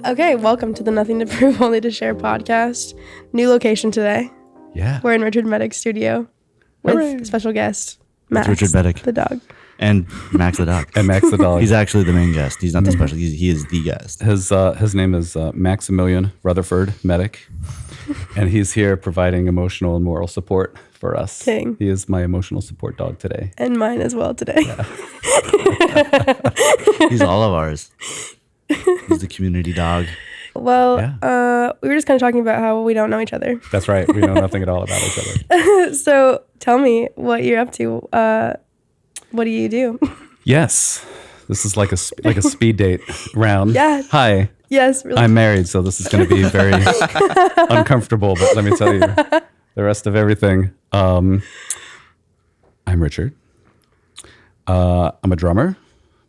Okay, welcome to the Nothing to Prove, Only to Share podcast. New location today. Yeah. We're in Richard Medek's studio with a special guest, Max, Richard Medek. the dog. And Max the dog. And Max the dog. He's actually the main guest. He's not the special. He is the guest. His name is Maximilian Rutherford Medek, and he's here providing emotional and moral support for us. King. He is my emotional support dog today. And mine as well today. Yeah. He's all of ours. He's the community dog. Well, Yeah. we were just kind of talking about how we don't know each other. That's right. We know nothing at all about each other. So tell me what you're up to. What do you do? Yes, this is like a speed date round. Yes. Hi. Yes, really. I'm married, so this is going to be very uncomfortable. But let me tell you, the rest of everything. I'm Richard. I'm a drummer,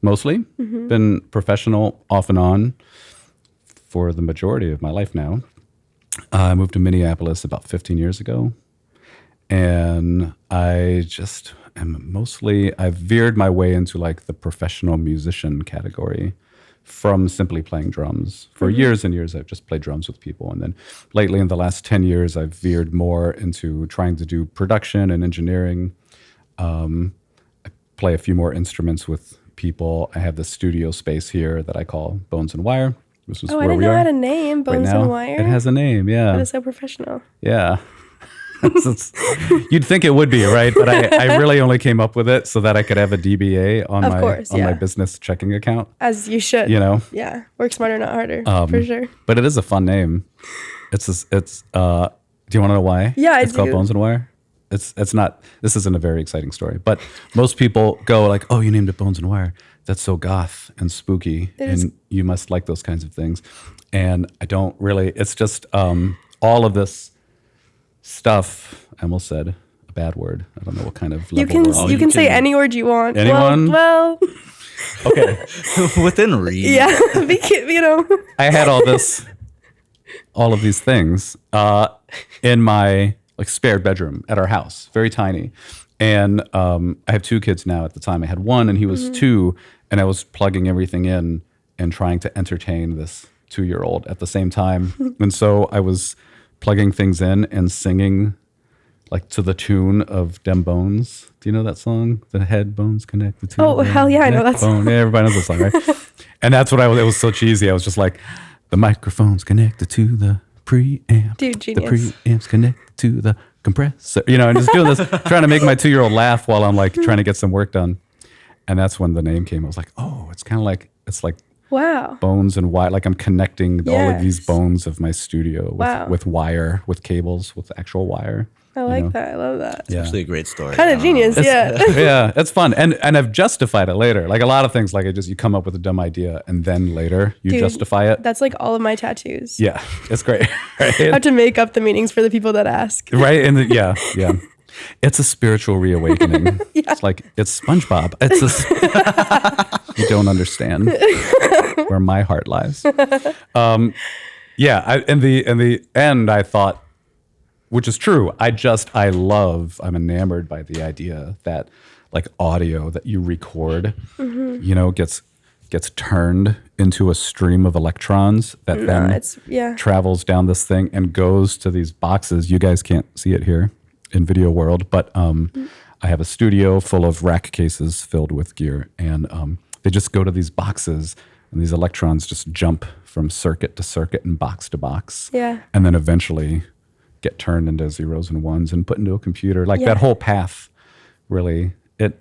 mostly. Mm-hmm. Been professional off and on for the majority of my life now. I moved to Minneapolis about 15 years ago, and I just I've veered my way into like the professional musician category from simply playing drums. For years and years, I've just played drums with people. And then lately, in the last 10 years, I've veered more into trying to do production and engineering. I play a few more instruments with people. I have this studio space here that I call Bones and Wire. This is I where didn't we know are it had a name, right Bones now. and Wire. It has a name, yeah. That is so professional. Yeah. You'd think it would be, right? But I really only came up with it so that I could have a DBA on my business checking account. As you should. You know? Yeah. Work smarter, not harder, for sure. But it is a fun name. Do you want to know why? Yeah, It's called Bones and Wire. It's not, this isn't a very exciting story, but most people go like, oh, you named it Bones and Wire. That's so goth and spooky, and you must like those kinds of things. And I don't really, it's just all of this stuff. I almost said a bad word. I don't know what kind of level we're on. You can say any word you want. Anyone? Well, Okay. Within reach. yeah. You know. I had all of these things in my like spare bedroom at our house, very tiny. And I have two kids now. At the time I had one and he was 2, and I was plugging everything in and trying to entertain this 2-year-old at the same time. And so I was plugging things in and singing like to the tune of Dem Bones. Do you know that song? The head bones connected to Oh, hell yeah, I know that song. Yeah, everybody knows that song, right? And that's what it was so cheesy. I was just like, the microphone's connected to the preamp. Dude, genius. The preamp's connected to the compressor. You know, and just doing this, trying to make my 2-year-old laugh while I'm like trying to get some work done. And that's when the name came. I was like, oh, it's kind of like, it's like Wow. bones and wire. Like I'm connecting all of these Yes. bones of my studio with wire, with cables, with actual wire. I like that. I love that. Yeah. Actually a great story. Kind of genius. Yeah. Yeah, it's fun. And I've justified it later. Like a lot of things, like you come up with a dumb idea and then later you Dude, justify it. That's like all of my tattoos. Yeah, it's great. I have Right? to make up the meanings for the people that ask. Right? And yeah. It's a spiritual reawakening. It's like, it's SpongeBob. You don't understand where my heart lies. In the end, I thought, which is true. I'm enamored by the idea that like audio that you record, you know, gets turned into a stream of electrons that travels down this thing and goes to these boxes. You guys can't see it here in video world, but I have a studio full of rack cases filled with gear, and they just go to these boxes, and these electrons just jump from circuit to circuit and box to box. Yeah. And then eventually get turned into zeros and ones and put into a computer. Like that whole path, really,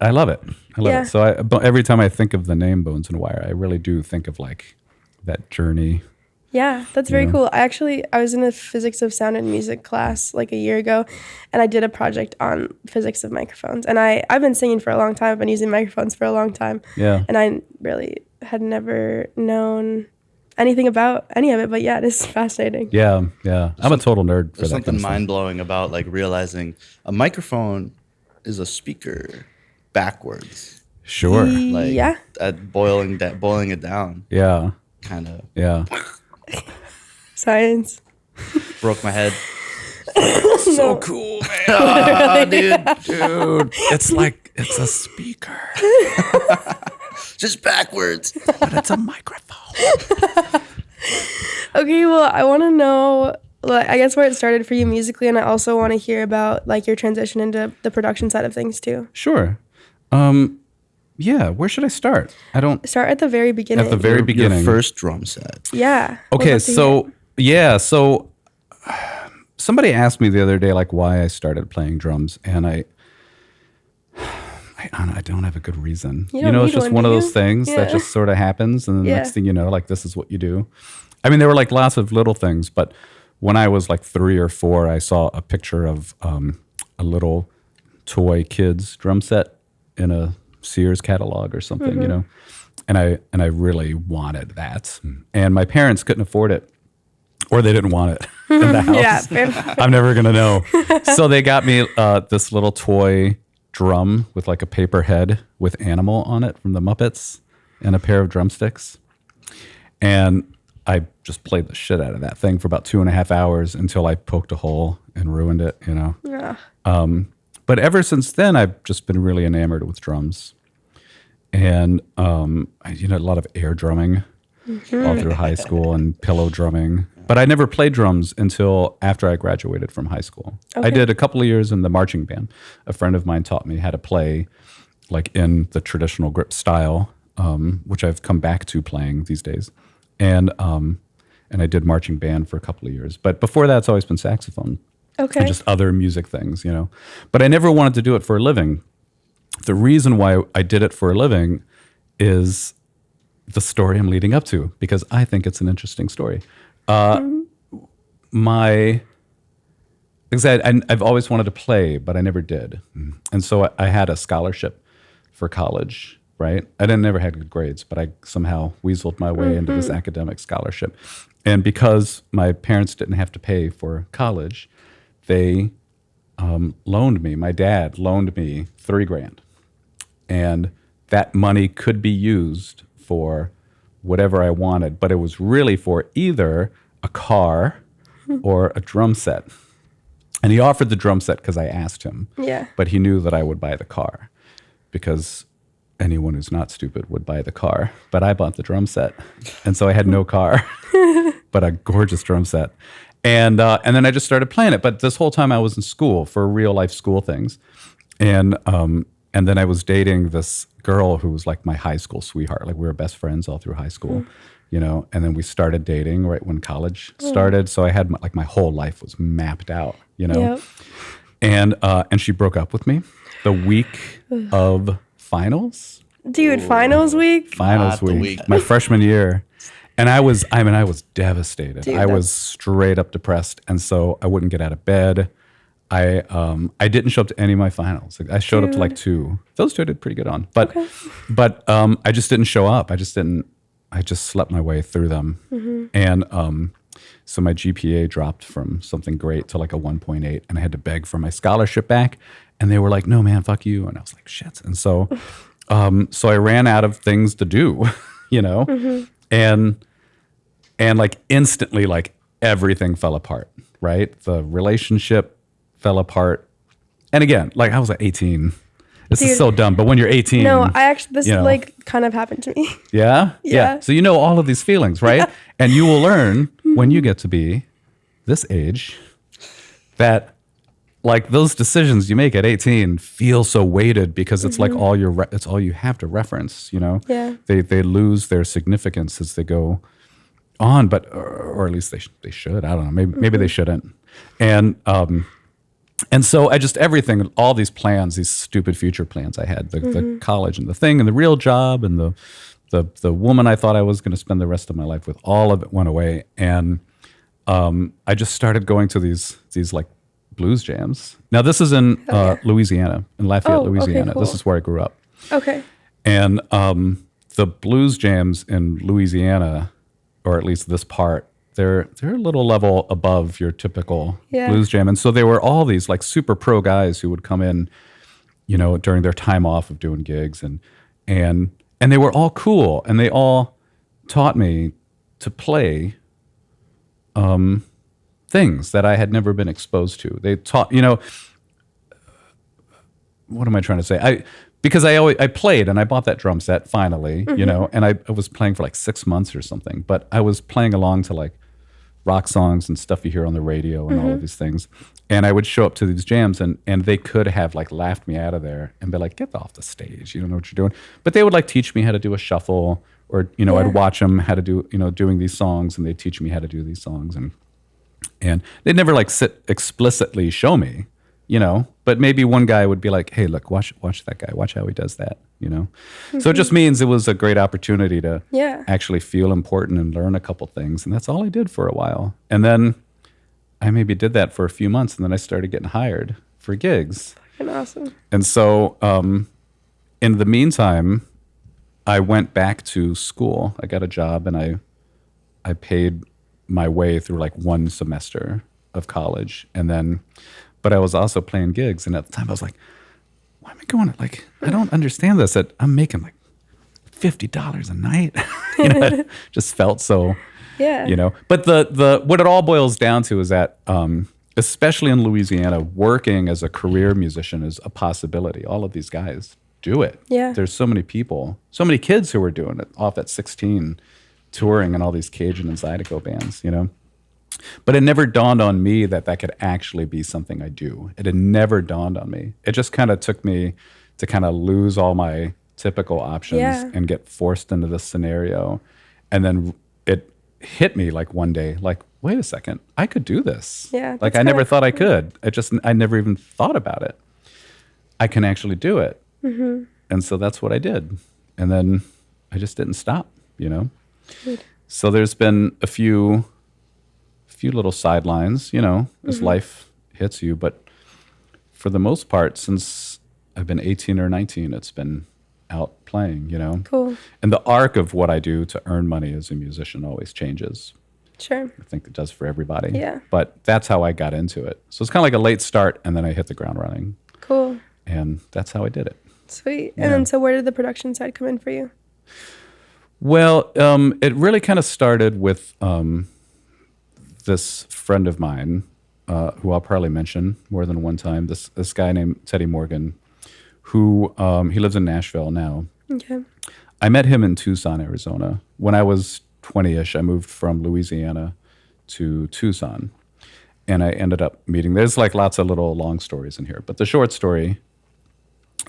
I love it. I love it. So every time I think of the name Bones and Wire, I really do think of like that journey. Yeah, that's very cool. I was in a physics of sound and music class like a year ago, and I did a project on physics of microphones. And I've been singing for a long time. I've been using microphones for a long time. Yeah. And I really had never known anything about any of it, but yeah, it is fascinating. Yeah. I'm a total nerd for There's that something kind of stuff. mind-blowing about like realizing a microphone is a speaker backwards. Sure. Like Yeah. at boiling it down. Yeah. Kind of Yeah. Science. broke my head. So cool, man. Dude. It's like, it's a speaker, Just backwards. but it's a microphone. Okay, well, I want to know, like, I guess where it started for you musically, and I also want to hear about like your transition into the production side of things too. Sure. Yeah, where should I start? I don't. Start at the very beginning. At the very beginning. Your first drum set. Yeah. Okay, so somebody asked me the other day like why I started playing drums, and I don't have a good reason. You know, it's just one of those things that just sort of happens, and the next thing you know, like this is what you do. I mean, there were like lots of little things, but when I was like 3 or 4, I saw a picture of a little toy kids drum set in a Sears catalog or something, you know, and I really wanted that, and my parents couldn't afford it, or they didn't want it in the house. Yeah, I'm never gonna know. So they got me this little toy drum with like a paper head with animal on it from the Muppets and a pair of drumsticks, and I just played the shit out of that thing for about 2.5 hours until I poked a hole and ruined it, you know. Yeah. But ever since then, I've just been really enamored with drums, and a lot of air drumming all through high school and pillow drumming. But I never played drums until after I graduated from high school. Okay. I did a couple of years in the marching band. A friend of mine taught me how to play, like in the traditional grip style, which I've come back to playing these days, and I did marching band for a couple of years. But before that, it's always been saxophone. Okay. And just other music things, you know. But I never wanted to do it for a living. The reason why I did it for a living is the story I'm leading up to, because I think it's an interesting story. I've always wanted to play, but I never did. And so I had a scholarship for college, right? I never had good grades, but I somehow weaseled my way into this academic scholarship. And because my parents didn't have to pay for college, they my dad loaned me $3,000, and that money could be used for whatever I wanted, but it was really for either a car or a drum set. And he offered the drum set because I asked him. Yeah. But he knew that I would buy the car, because anyone who's not stupid would buy the car. But I bought the drum set, and so I had no car, but a gorgeous drum set. And then I just started playing it. But this whole time I was in school for real life school things. And then I was dating this girl who was like my high school sweetheart. Like we were best friends all through high school, you know, and then we started dating right when college started. So I had my whole life was mapped out, you know. Yep. And she broke up with me the week of finals. Dude, finals week? Finals week. My freshman year. And I was devastated. Dude, I was straight up depressed. And so I wouldn't get out of bed. I didn't show up to any of my finals. I showed up to like 2. Those 2 I did pretty good on. But I just didn't show up. I just slept my way through them. And so my GPA dropped from something great to like a 1.8, and I had to beg for my scholarship back. And they were like, "No, man, fuck you." And I was like, "Shit." And so so I ran out of things to do, you know? And like instantly, like everything fell apart, right? The relationship fell apart. And again, like I was like 18. This is so dumb, but when you're 18. No, this like kind of happened to me. Yeah? Yeah. So you know all of these feelings, right? Yeah. And you will learn when you get to be this age that like those decisions you make at 18 feel so weighted, because it's like it's all you have to reference, you know? Yeah. They lose their significance as they go on, but or at least they should. I don't know. Maybe they shouldn't. And so I just everything, all these plans, these stupid future plans I had, the college and the thing and the real job and the woman I thought I was going to spend the rest of my life with, all of it went away. And I just started going to these like blues jams. Now this is in Louisiana, in Lafayette, Louisiana. Okay, cool. This is where I grew up. Okay. And the blues jams in Louisiana, or at least this part, they're a little level above your typical blues jam. And so they were all these like super pro guys who would come in, you know, during their time off of doing gigs, and they were all cool, and they all taught me to play things that I had never been exposed to. They taught, you know, what am I trying to say? because I played and I bought that drum set finally, you know, and I was playing for like 6 months or something, but I was playing along to like rock songs and stuff you hear on the radio and all of these things. And I would show up to these jams and they could have like laughed me out of there and be like, get off the stage. You don't know what you're doing. But they would like teach me how to do a shuffle, or, you know, I'd watch them how to do, you know, doing these songs, and they'd teach me how to do these songs. And they'd never like sit explicitly show me, you know, but maybe one guy would be like, hey, look, watch that guy, watch how he does that, you know? So it just means it was a great opportunity to actually feel important and learn a couple things. And that's all I did for a while. And then I maybe did that for a few months, and then I started getting hired for gigs. Fucking awesome. And so in the meantime, I went back to school. I got a job, and I paid my way through like one semester of college. And then, but I was also playing gigs. And at the time I was like, why am I going to like, I don't understand this. I'm making like $50 a night. You know, it just felt so, you know, but the what it all boils down to is that, especially in Louisiana, working as a career musician is a possibility. All of these guys do it. Yeah. There's so many people, so many kids who were doing it off at 16, touring in all these Cajun and Zydeco bands, you know. But it never dawned on me that could actually be something I do. It had never dawned on me. It just kind of took me to kind of lose all my typical options and get forced into this scenario. And then it hit me like one day, like, wait a second, I could do this. Yeah. Like I never thought I could. I never even thought about it. I can actually do it. Mm-hmm. And so that's what I did. And then I just didn't stop, you know? Good. So there's been a few little sidelines, you know, as life hits you. But for the most part, since I've been 18 or 19, it's been out playing, you know. Cool. And the arc of what I do to earn money as a musician always changes. Sure. I think it does for everybody. Yeah. But that's how I got into it. So it's kind of like a late start, and then I hit the ground running. Cool. And that's how I did it. Sweet. And then so where did the production side come in for you? Well, it really kind of started with this friend of mine, who I'll probably mention more than one time, this guy named Teddy Morgan, who he lives in Nashville now. Okay. I met him in Tucson, Arizona. When I was 20-ish, I moved from Louisiana to Tucson, and I ended up meeting, there's like lots of little long stories in here, but the short story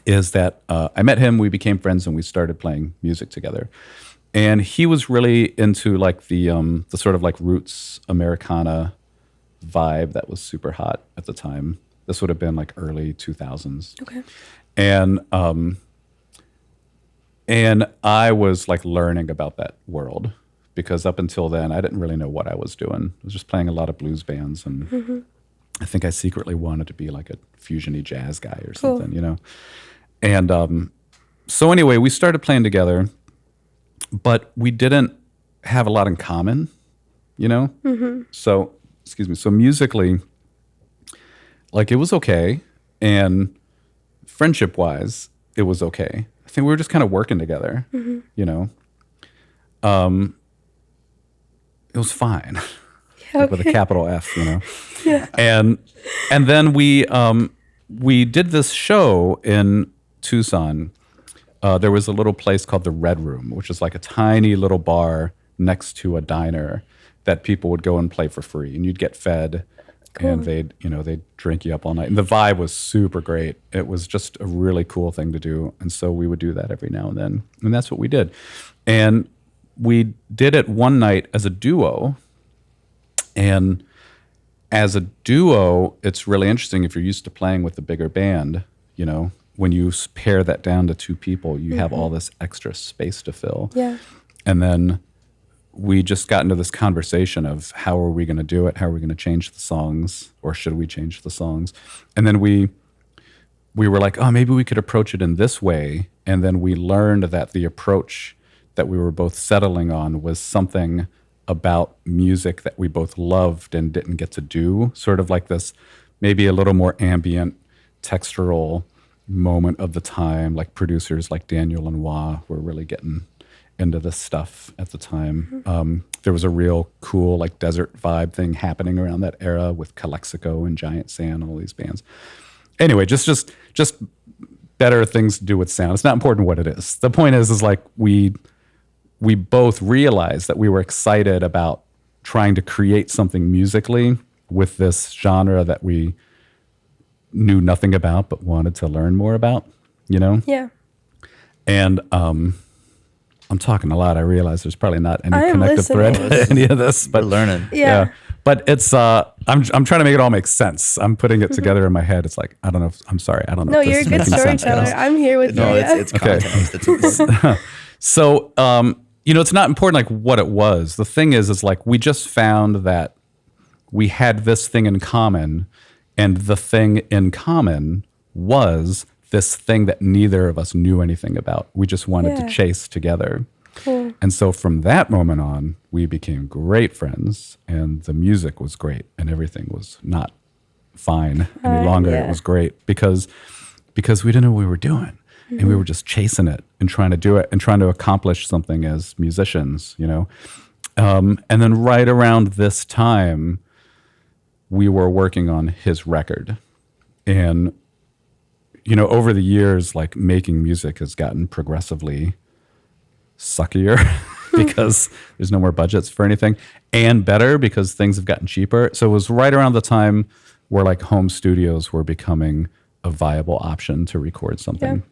is that I met him, we became friends, and we started playing music together. And he was really into like the sort of like roots Americana vibe that was super hot at the time. This would have been like early 2000s. Okay. And I was like learning about that world, because up until then I didn't really know what I was doing. I was just playing a lot of blues bands, and I think I secretly wanted to be like a fusion-y jazz guy or something, you know. And so anyway, we started playing together, but we didn't have a lot in common, you know? So, so musically, like it was okay. And friendship-wise, it was okay. I think we were just kind of working together, you know? It was fine, like with a capital F, you know? Yeah. And then we did this show in Tucson. There was a little place called the Red Room, which is like a tiny little bar next to a diner that people would go and play for free, and you'd get fed, and they'd drink you up all night. And the vibe was super great. It was just a really cool thing to do, and so we would do that every now and then, and that's what we did. And we did it one night as a duo, and as a duo, it's really interesting if you're used to playing with a bigger band, you know. When you pair that down to two people, you have all this extra space to fill. Yeah. And then we just got into this conversation of how are we going to do it? How are we going to change the songs? Or should we change the songs? And then we were like, oh, maybe we could approach it in this way. And then we learned that the approach that we were both settling on was something about music that we both loved and didn't get to do. Sort of like this, maybe a little more ambient, textural moment of the time, like producers like Daniel Lanois were really getting into this stuff at the time. There was a real cool like desert vibe thing happening around that era with Calexico and Giant Sand and all these bands. Anyway, just better things to do with sound. It's not important what it is. The point is like we both realized that we were excited about trying to create something musically with this genre that we knew nothing about but wanted to learn more about, you know? Yeah. And I'm talking a lot. I realize there's probably not any connective thread to any of this, but we're learning. Yeah. But it's I'm trying to make it all make sense. I'm putting it together in my head. It's like I don't know. I'm sorry. I don't know. No, if this you're a is good making sense, storyteller. guys. I'm here with No, you. it's context. It's important. So it's not important like what it was. The thing is like we just found that we had this thing in common, and the thing in common was this thing that neither of us knew anything about. We just wanted to chase together. Cool. And so from that moment on, we became great friends, and the music was great, and everything was not fine any longer. Yeah. It was great because we didn't know what we were doing, and we were just chasing it and trying to do it and trying to accomplish something as musicians, you know. And then right around this time, we were working on his record, and you know, over the years, like making music has gotten progressively suckier because there's no more budgets for anything, and better because things have gotten cheaper. So it was right around the time where like home studios were becoming a viable option to record something.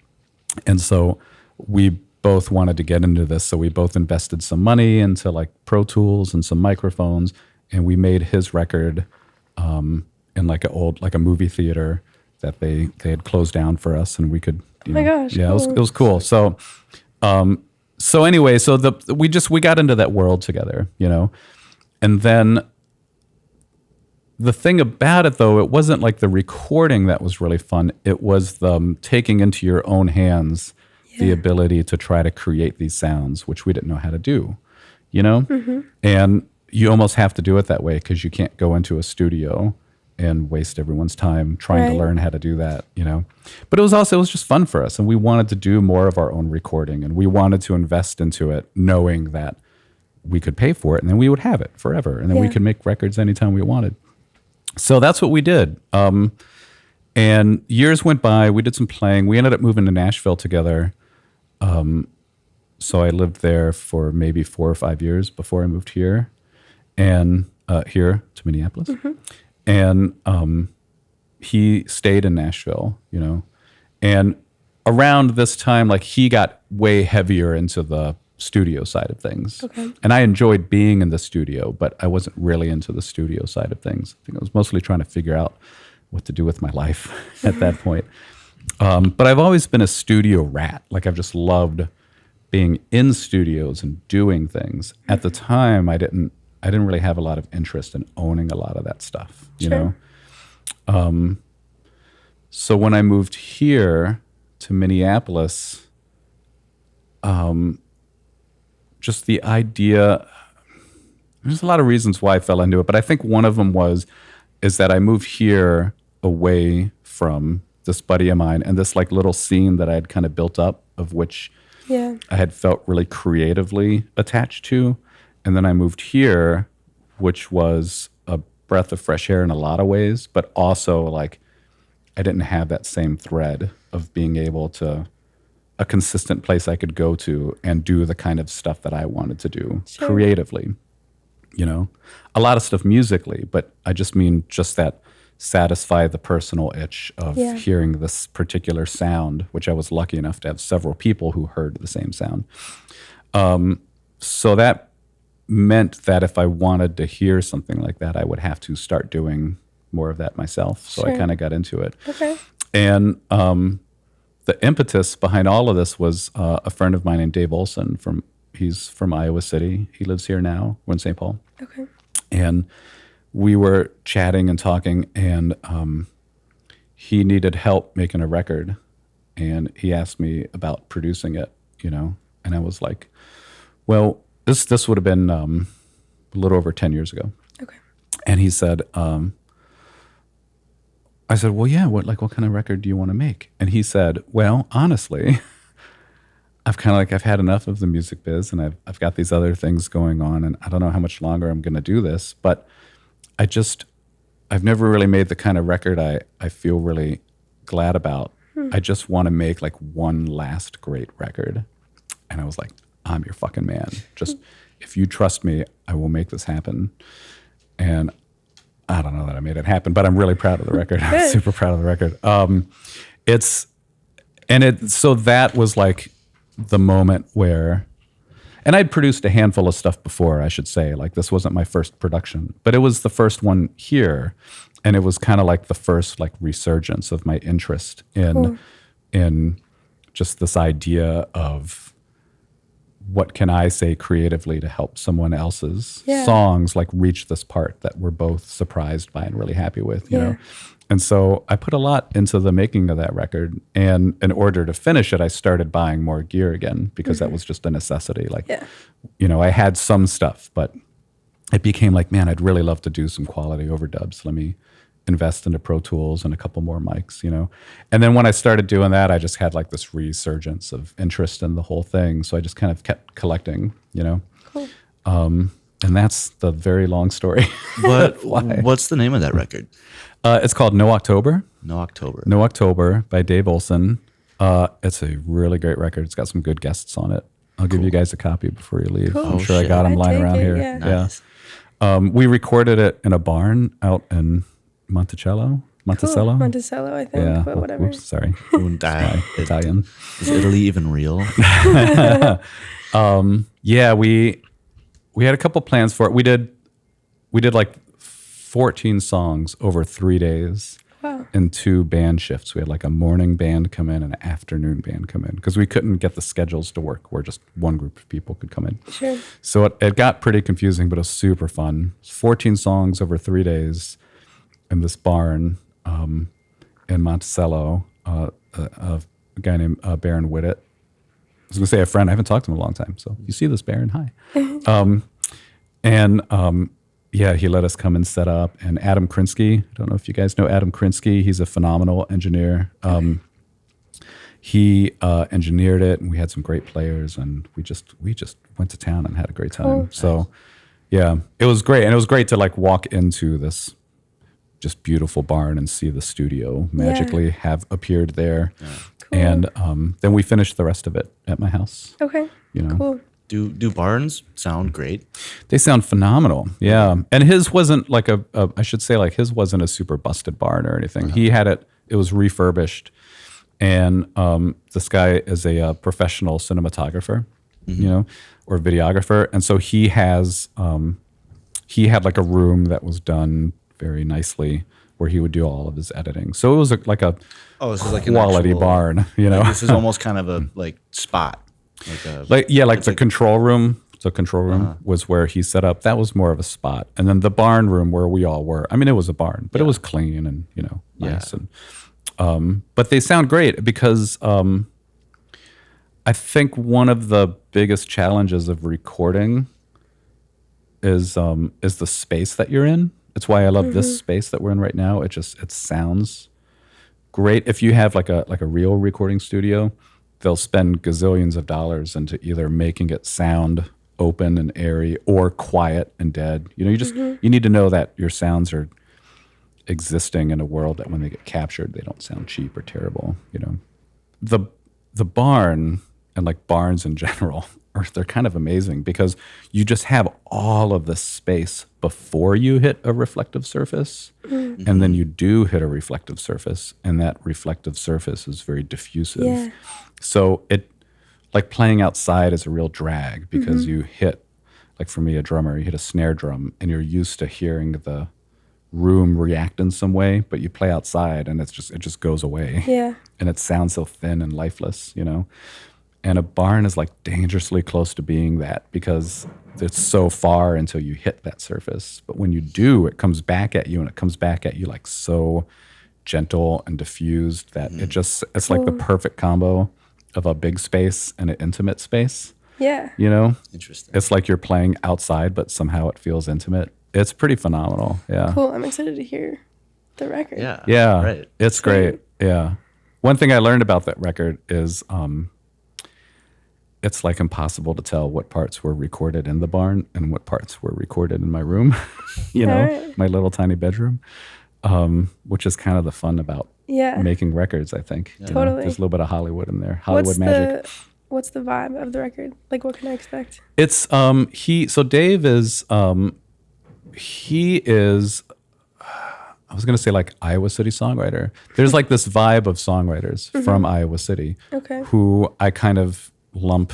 Yeah. And so we both wanted to get into this. So we both invested some money into like Pro Tools and some microphones, and we made his record in like a movie theater that they had closed down for us, and we could, Oh my gosh. yeah, Cool. it was cool. So anyway, so we got into that world together, you know, and then the thing about it though, it wasn't like the recording that was really fun. It was the taking into your own hands the ability to try to create these sounds, which we didn't know how to do, you know, and you almost have to do it that way because you can't go into a studio and waste everyone's time trying to learn how to do that, you know. But it was just fun for us, and we wanted to do more of our own recording, and we wanted to invest into it knowing that we could pay for it, and then we would have it forever, and then we could make records anytime we wanted. So that's what we did. And years went by, we did some playing. We ended up moving to Nashville together. So I lived there for maybe 4 or 5 years before I moved here, and here to Minneapolis. And he stayed in Nashville, you know. And around this time, like he got way heavier into the studio side of things. Okay. And I enjoyed being in the studio, but I wasn't really into the studio side of things. I think I was mostly trying to figure out what to do with my life at that point. But I've always been a studio rat. Like I've just loved being in studios and doing things. At the time, I didn't really have a lot of interest in owning a lot of that stuff, you know? So when I moved here to Minneapolis, just the idea, there's a lot of reasons why I fell into it, but I think one of them is that I moved here away from this buddy of mine and this like little scene that I had kind of built up, of which I had felt really creatively attached to. And then I moved here, which was a breath of fresh air in a lot of ways, but also like I didn't have that same thread of being able to, a consistent place I could go to and do the kind of stuff that I wanted to do creatively, you know, a lot of stuff musically, but I just mean just that satisfy the personal itch of hearing this particular sound, which I was lucky enough to have several people who heard the same sound. So that meant that if I wanted to hear something like that, I would have to start doing more of that myself. So I kind of got into it. Okay. And the impetus behind all of this was a friend of mine named Dave Olson. He's from Iowa City. He lives here now. We're in St. Paul. Okay. And we were chatting and talking, and he needed help making a record. And he asked me about producing it, you know. And I was like, well, this would have been a little over 10 years ago. Okay. And he said, I said, well, yeah, what kind of record do you want to make? And he said, well, honestly, I've had enough of the music biz, and I've got these other things going on, and I don't know how much longer I'm going to do this, but I've never really made the kind of record I feel really glad about I just want to make like one last great record. And I was like, I'm your fucking man. Just if you trust me, I will make this happen. And I don't know that I made it happen, but I'm really proud of the record. I'm super proud of the record. So that was like the moment where, and I'd produced a handful of stuff before, I should say. Like this wasn't my first production, but it was the first one here. And it was kind of like the first like resurgence of my interest in just this idea of what can I say creatively to help someone else's songs like reach this part that we're both surprised by and really happy with, you know? And so I put a lot into the making of that record. And in order to finish it, I started buying more gear again because that was just a necessity. Like, you know, I had some stuff, but it became like, man, I'd really love to do some quality overdubs. Let me invest into Pro Tools and a couple more mics, you know? And then when I started doing that, I just had like this resurgence of interest in the whole thing. So I just kind of kept collecting, you know? Cool. And that's the very long story. What's the name of that record? It's called No October. No October. No October by Dave Olson. It's a really great record. It's got some good guests on it. I'll give you guys a copy before you leave. Cool. I'm sure I got them lying around here. Yeah. Nice. We recorded it in a barn out in Monticello. Monticello, I think. Yeah. But whatever. Oops, sorry. Italian. Is Italy even real? Yeah, we had a couple plans for it. We did like 14 songs over 3 days. Wow. In 2 band shifts. We had like a morning band come in and an afternoon band come in because we couldn't get the schedules to work where just one group of people could come in. Sure. So it got pretty confusing, but it was super fun. 14 songs over 3 days in this barn in Monticello, a guy named Baron Whittler. I was going to say a friend. I haven't talked to him in a long time. So if you see this, Baron, hi. Yeah, he let us come and set up. And Adam Krinsky, I don't know if you guys know Adam Krinsky. He's a phenomenal engineer. He engineered it, and we had some great players, and we just went to town and had a great time. Cool. So, yeah, it was great, and it was great to like walk into this just beautiful barn and see the studio magically have appeared there. Yeah. Cool. And then we finished the rest of it at my house. Okay. You know. Cool. Do barns sound great? They sound phenomenal. Yeah. And his wasn't like I should say like his wasn't a super busted barn or anything. He had it was refurbished. And this guy is a professional cinematographer, you know, or videographer. And so he had like a room that was done very nicely where he would do all of his editing. So it was like a this is like quality an actual, barn, you know. This is almost kind of a like spot. The control room. The control room was where he set up. That was more of a spot. And then the barn room where we all were. I mean, it was a barn, but it was clean and, you know, nice. And but they sound great because I think one of the biggest challenges of recording is the space that you're in. It's why I love this space that we're in right now. It sounds great. If you have like a real recording studio, they'll spend gazillions of dollars into either making it sound open and airy or quiet and dead. You know, you need to know that your sounds are existing in a world that when they get captured, they don't sound cheap or terrible. You know, the barn and like barns in general, they're kind of amazing because you just have all of the space before you hit a reflective surface, and then you do hit a reflective surface, and that reflective surface is very diffusive. Yeah. So it, like playing outside is a real drag because you hit, like for me, a drummer, you hit a snare drum and you're used to hearing the room react in some way, but you play outside and it just goes away. Yeah. And it sounds so thin and lifeless, you know? And a barn is like dangerously close to being that because it's so far until you hit that surface. But when you do, it comes back at you, and it comes back at you like so gentle and diffused that it's like the perfect combo of a big space and an intimate space. Yeah. You know? Interesting. It's like you're playing outside, but somehow it feels intimate. It's pretty phenomenal. Yeah. Cool. I'm excited to hear the record. Yeah. Yeah. Right. It's great. Yeah. One thing I learned about that record is it's like impossible to tell what parts were recorded in the barn and what parts were recorded in my room, you know, my little tiny bedroom, which is kind of the fun about Yeah. making records, I think. You know, Totally. there's a little bit of Hollywood in there. Hollywood magic. What's the vibe of the record? Like, what can I expect? It's so Dave is he is I was gonna say like Iowa City songwriter. There's like this vibe of songwriters from Iowa City who I kind of lump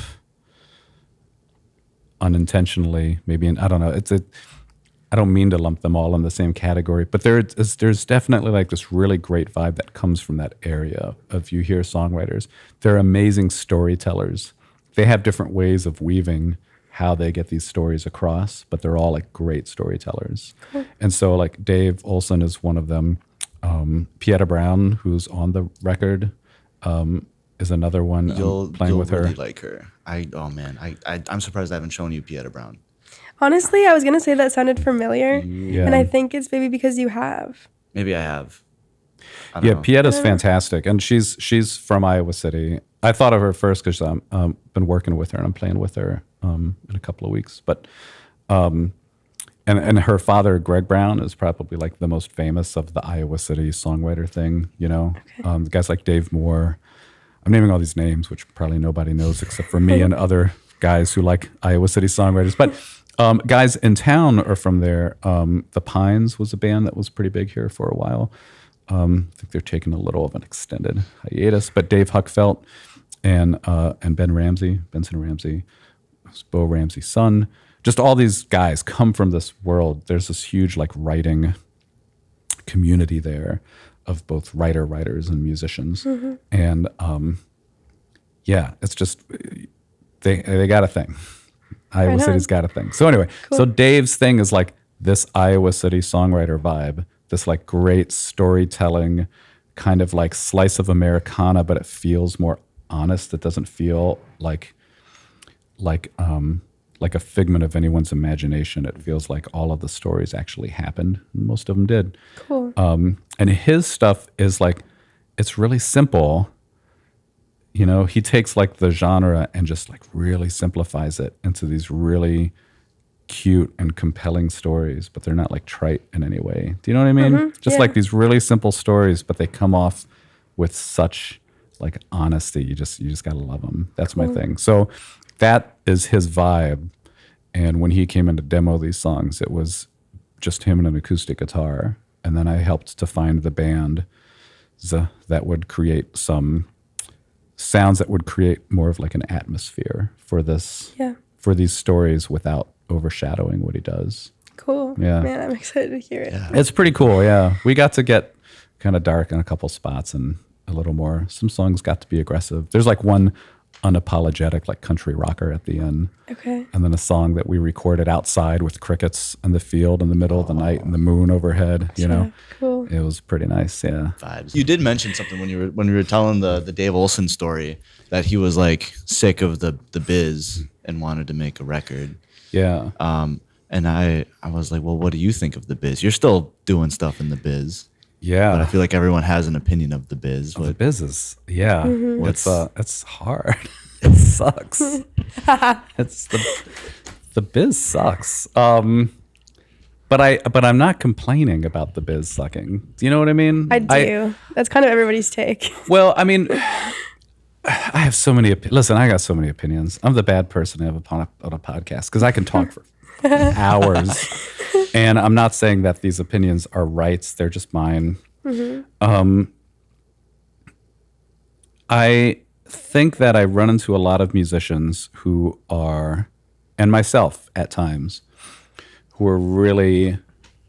unintentionally, maybe I don't know. I don't mean to lump them all in the same category, but there's definitely like this really great vibe that comes from that area of you hear songwriters. They're amazing storytellers. They have different ways of weaving how they get these stories across, but they're all like great storytellers. Cool. And so like Dave Olson is one of them. Pieta Brown, who's on the record, is another one. You'll with her. Really like her. I'm surprised I haven't shown you Pieta Brown. Honestly, I was going to say that sounded familiar, Yeah. and I think it's maybe because you have. Maybe I have. I don't know. Pieta's fantastic, and she's from Iowa City. I thought of her first because I've been working with her and I'm playing with her in a couple of weeks. But and her father, Greg Brown, is probably like the most famous of the Iowa City songwriter thing. You know, guys like Dave Moore. I'm naming all these names, which probably nobody knows except for me and other guys who like Iowa City songwriters. But guys in town are from there. The Pines was a band that was pretty big here for a while. I think they're taking a little of an extended hiatus. But Dave Huckfelt and Benson Ramsey, Bo Ramsey's son, just all these guys come from this world. There's this huge like writing community there of both writers and musicians. And it's just they got a thing. Iowa City's got a thing. So anyway, so Dave's thing is like this Iowa City songwriter vibe, this like great storytelling kind of like slice of Americana, but it feels more honest. It doesn't feel like a figment of anyone's imagination. It feels like all of the stories actually happened. Most of them did. Cool. And his stuff is like, it's really simple. You know, he takes like the genre and just like really simplifies it into these really cute and compelling stories, but they're not like trite in any way. Do you know what I mean? Just like these really simple stories, but they come off with such like honesty. You just gotta love them. That's my thing. So that is his vibe. And when he came in to demo these songs, it was just him and an acoustic guitar. And then I helped to find the band that would create some sounds that would create more of like an atmosphere for this, for these stories without overshadowing what he does. Cool. Yeah. Man, I'm excited to hear it. Yeah. It's pretty cool. Yeah. We got to get kind of dark in a couple spots and a little more. Some songs got to be aggressive. There's like one unapologetic like country rocker at the end. Okay. And then a song that we recorded outside with crickets in the field in the middle of the night and the moon overhead, you know. Cool. It was pretty nice, yeah. Vibes. You did mention something when you were telling the Dave Olson story that he was like sick of the biz and wanted to make a record. Yeah. And I was like, well, what do you think of the biz? You're still doing stuff in the biz. Yeah. But I feel like everyone has an opinion of the biz. The biz is, yeah. It's hard. It sucks. It's the biz sucks. But I'm not complaining about the biz sucking. Do you know what I mean? I do. That's kind of everybody's take. Well, I mean, I have so many. Listen, I got so many opinions. I'm the bad person to have on a podcast because I can talk for hours. And I'm not saying that these opinions are right. They're just mine. I think that I run into a lot of musicians who are, and myself at times, who are really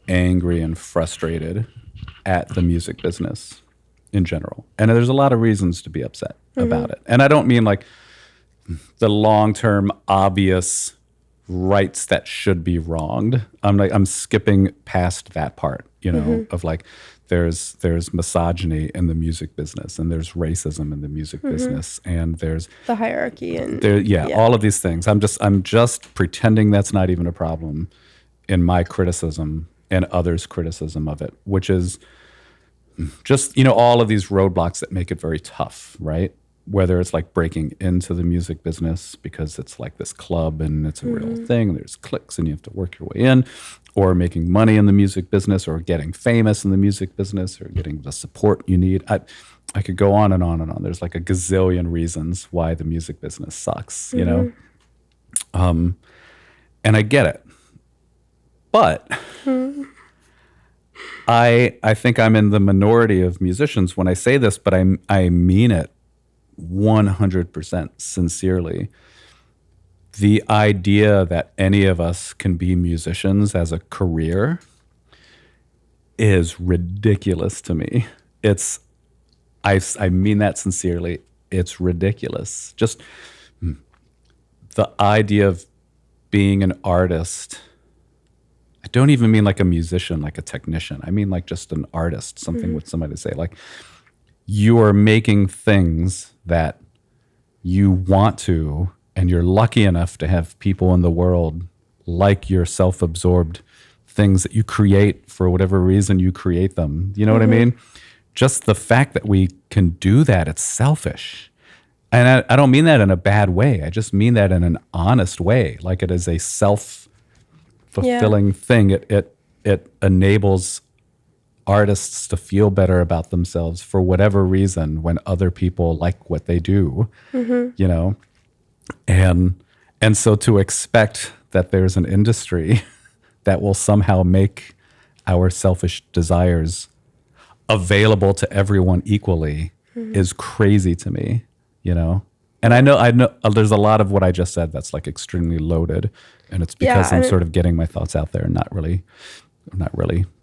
angry and frustrated at the music business in general. And there's a lot of reasons to be upset about it. And I don't mean like the long-term obvious rights that should be wronged. I'm skipping past that part, you know, of like there's misogyny in the music business and there's racism in the music business and there's the hierarchy and all of these things. I'm just pretending that's not even a problem in my criticism and others' criticism of it, which is just, you know, all of these roadblocks that make it very tough, right? whether it's like breaking into the music business because it's like this club and it's a real thing, there's clicks and you have to work your way in, or making money in the music business, or getting famous in the music business, or getting the support you need. I could go on and on and on. There's like a gazillion reasons why the music business sucks, you know? And I get it. But I think I'm in the minority of musicians when I say this, but I mean it 100% sincerely. The idea that any of us can be musicians as a career is ridiculous to me. I mean that sincerely. It's ridiculous. Just the idea of being an artist. I don't even mean like a musician, like a technician. I mean like just an artist, something with somebody to say. Like, you are making things that you want to, and you're lucky enough to have people in the world like your self-absorbed things that you create for whatever reason you create them. You know what I mean? Just the fact that we can do that, it's selfish. And I don't mean that in a bad way. I just mean that in an honest way. Like, it is a self-fulfilling thing. It enables artists to feel better about themselves for whatever reason when other people like what they do, you know? And so to expect that there's an industry that will somehow make our selfish desires available to everyone equally is crazy to me, you know? And I know there's a lot of what I just said that's like extremely loaded, and it's because I'm sort of getting my thoughts out there and not really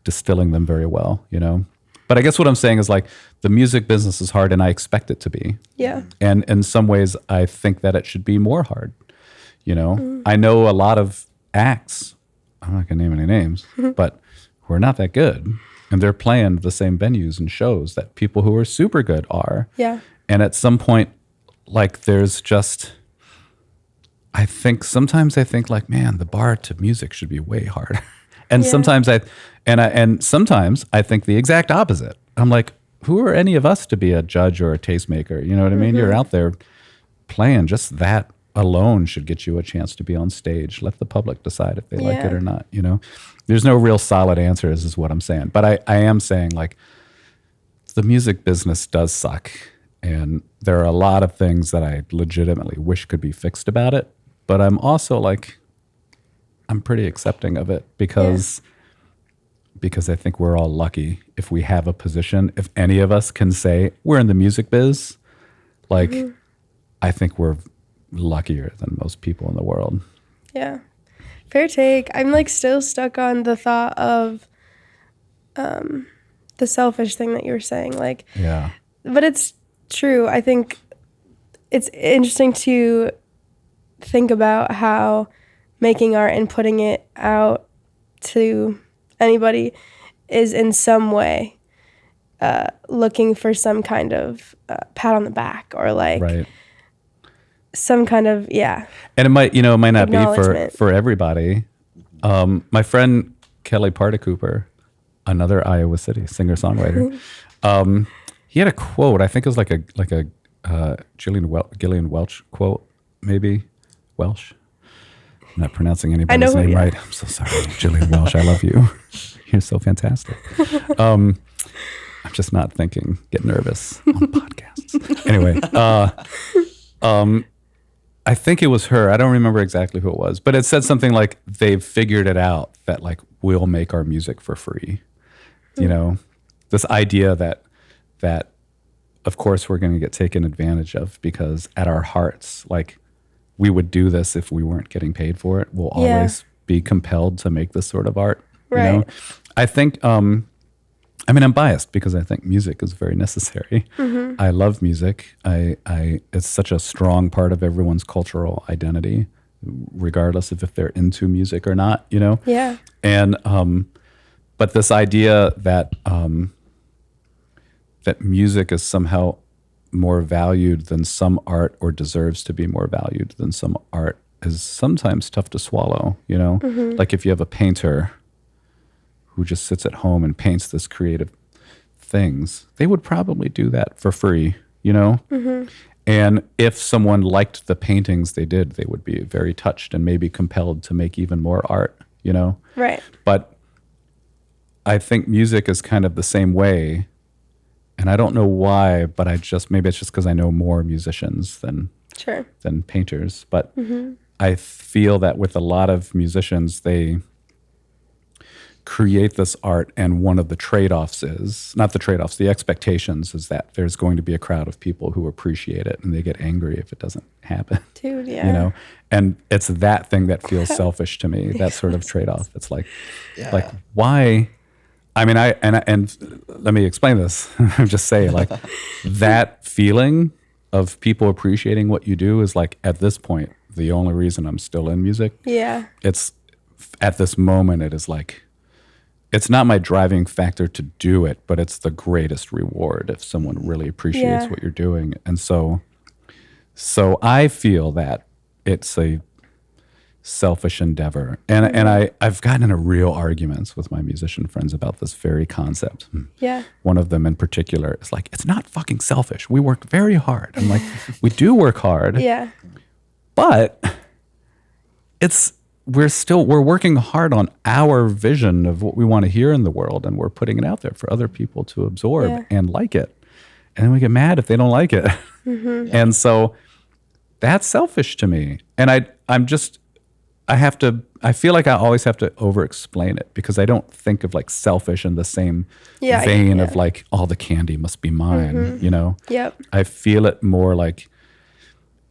distilling them very well, you know? But I guess what I'm saying is, like, the music business is hard, and I expect it to be. Yeah. And in some ways, I think that it should be more hard, you know? I know a lot of acts, I'm not going to name any names, but who are not that good. And they're playing the same venues and shows that people who are super good are. Yeah. And at some point, like, there's just, sometimes I think like, man, the bar to music should be way harder. And sometimes sometimes I think the exact opposite. I'm like, who are any of us to be a judge or a tastemaker? You know what I mean? You're out there playing. Just that alone should get you a chance to be on stage. Let the public decide if they like it or not, you know? There's no real solid answers is what I'm saying. But I am saying, like, the music business does suck. And there are a lot of things that I legitimately wish could be fixed about it. But I'm also like, I'm pretty accepting of it because I think we're all lucky if we have a position. If any of us can say we're in the music biz, like, I think we're luckier than most people in the world. Yeah. Fair take. I'm like still stuck on the thought of the selfish thing that you were saying. Like, yeah. But it's true. I think it's interesting to think about how making art and putting it out to anybody is in some way looking for some kind of pat on the back, or like some kind of, and it might not be for everybody. My friend Kelly Parda-Cooper, another Iowa City singer-songwriter, he had a quote. I think it was like a Gillian Welch quote, maybe Welsh. I'm not pronouncing anybody's name right. I'm so sorry, Gillian Welsh. I love you. You're so fantastic. I'm just not thinking. Get nervous on podcasts. Anyway, I think it was her. I don't remember exactly who it was, but it said something like, they've figured it out that, like, we'll make our music for free. You know, this idea that of course we're going to get taken advantage of, because at our hearts, like, we would do this if we weren't getting paid for it. We'll always be compelled to make this sort of art. Right. You know? I think, I'm biased because I think music is very necessary. I love music. It's such a strong part of everyone's cultural identity, regardless of if they're into music or not, you know? Yeah. And, but this idea that, that music is somehow more valued than some art, or deserves to be more valued than some art, is sometimes tough to swallow, you know? Like, if you have a painter who just sits at home and paints this creative things, they would probably do that for free, you know? And if someone liked the paintings they did, they would be very touched and maybe compelled to make even more art, you know? Right. But I think music is kind of the same way. And I don't know why, but maybe it's just because I know more musicians than painters. But I feel that with a lot of musicians, they create this art, and one of the trade-offs is, not the trade-offs, the expectations is that there's going to be a crowd of people who appreciate it, and they get angry if it doesn't happen. Dude, yeah. You know? And it's that thing that feels selfish to me, that sort of trade-off. It's like why? I mean, and let me explain this. I'm just saying, like, that feeling of people appreciating what you do is, like, at this point, the only reason I'm still in music. Yeah. It's, at this moment, it is like, it's not my driving factor to do it, but it's the greatest reward if someone really appreciates what you're doing. And so I feel that it's a selfish endeavor. And I've gotten into real arguments with my musician friends about this very concept. Yeah. One of them in particular is like, it's not fucking selfish. We work very hard. I'm like, we do work hard. Yeah. But we're working hard on our vision of what we want to hear in the world, and we're putting it out there for other people to absorb and like it. And then we get mad if they don't like it. And so that's selfish to me. And I feel like I always have to over-explain it, because I don't think of like selfish in the same vein of like, all the candy must be mine, you know? Yep. I feel it more like